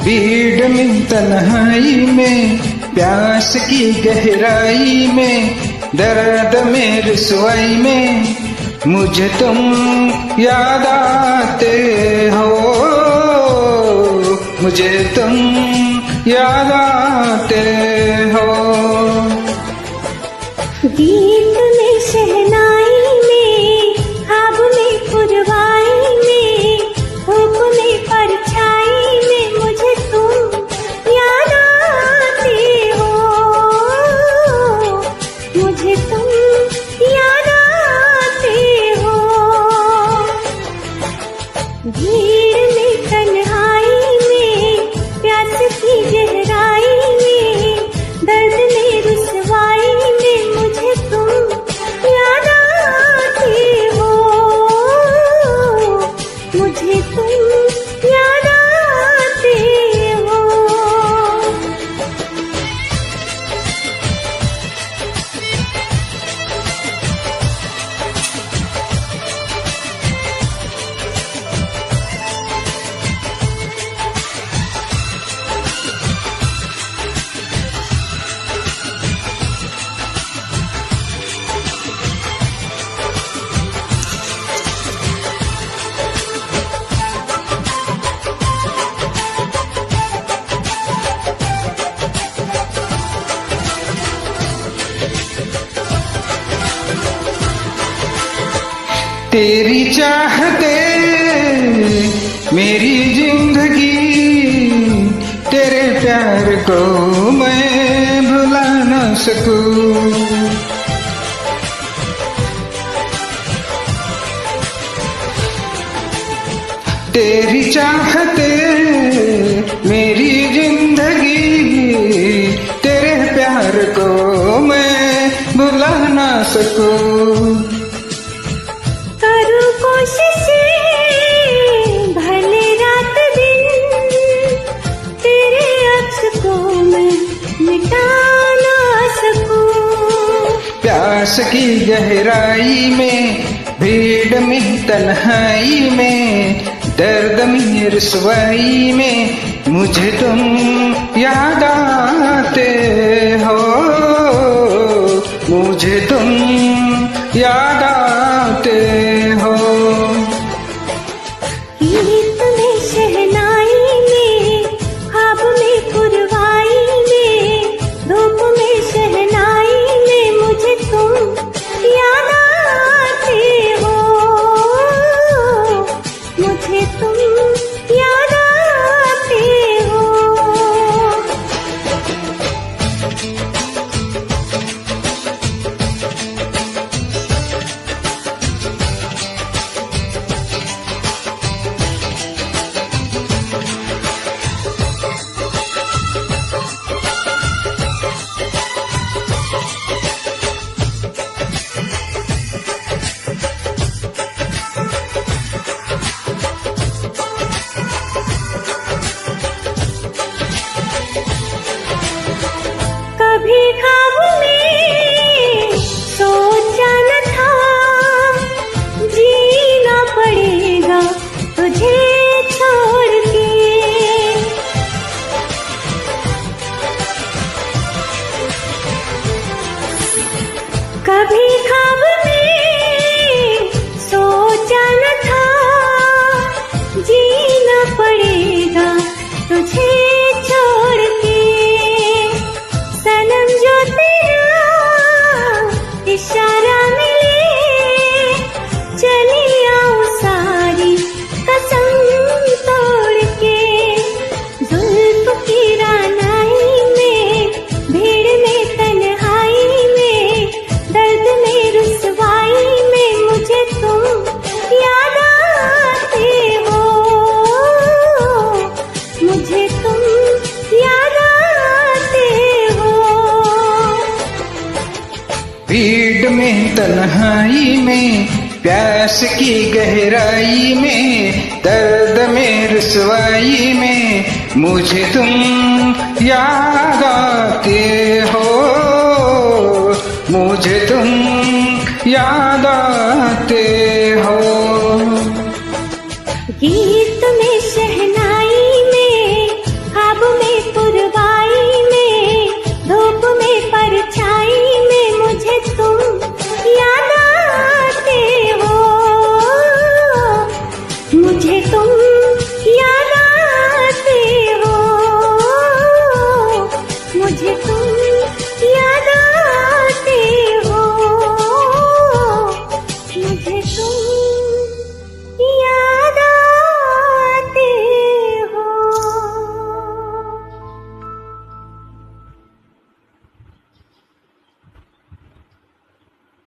भीड़ में तन्हाई में, प्यास की गहराई में, दर्द में रुसवाई में मुझे तुम याद आते हो, मुझे तुम याद आते हो। गीत में शहनाई में, ख्वाब में पुरवाई में, धूप में परछाई में मुझे तुम याद आते हो, मुझे तुम याद आते हो। भीड़ में तन्हाई में, प्यास की गहराई में, दर्द में रुसवाई में मुझे तुम याद आते हो, मुझे तुम याद आते हो। तेरी चाहते मेरी जिंदगी, तेरे प्यार को मैं भुला न सकूं। तेरी चाहते मेरी जिंदगी, तेरे प्यार को मैं भुला न सकूं। करूं कोशिशें भले रात दिन, तेरे अक्स को मैं मिटा ना सकूं। प्यास की गहराई में, भीड़ में तन्हाई में, दर्द में रुसवाई में मुझे तुम याद आते हो, मुझे तुम याद आते हो। गीत में शहनाई में, ख्वाब में पुरवाई में, धूप में शहनाई में मुझे तुम याद आते हो, मुझे तुम याद आते हो। कभी ख्वाब में सोचा न था, जीना पड़ेगा तुझे छोड़ के। कभी ख्वाब में सोचा न था, जीना पड़ेगा तुझे छोड़ के। सनम जो तेरा इशारा मिले, चली आऊं सारी कसम तोड़ के। जुल्फ की रानाई में, भीड़ में तन्हाई में, दर्द में रुसवाई में मुझे तुम याद आते हो, मुझे तुम याद आते हो। भीड़ में तन्हाई में, प्यास की गहराई में, दर्द में रुसवाई में मुझे तुम याद आते हो, मुझे तुम याद आते हो। गीत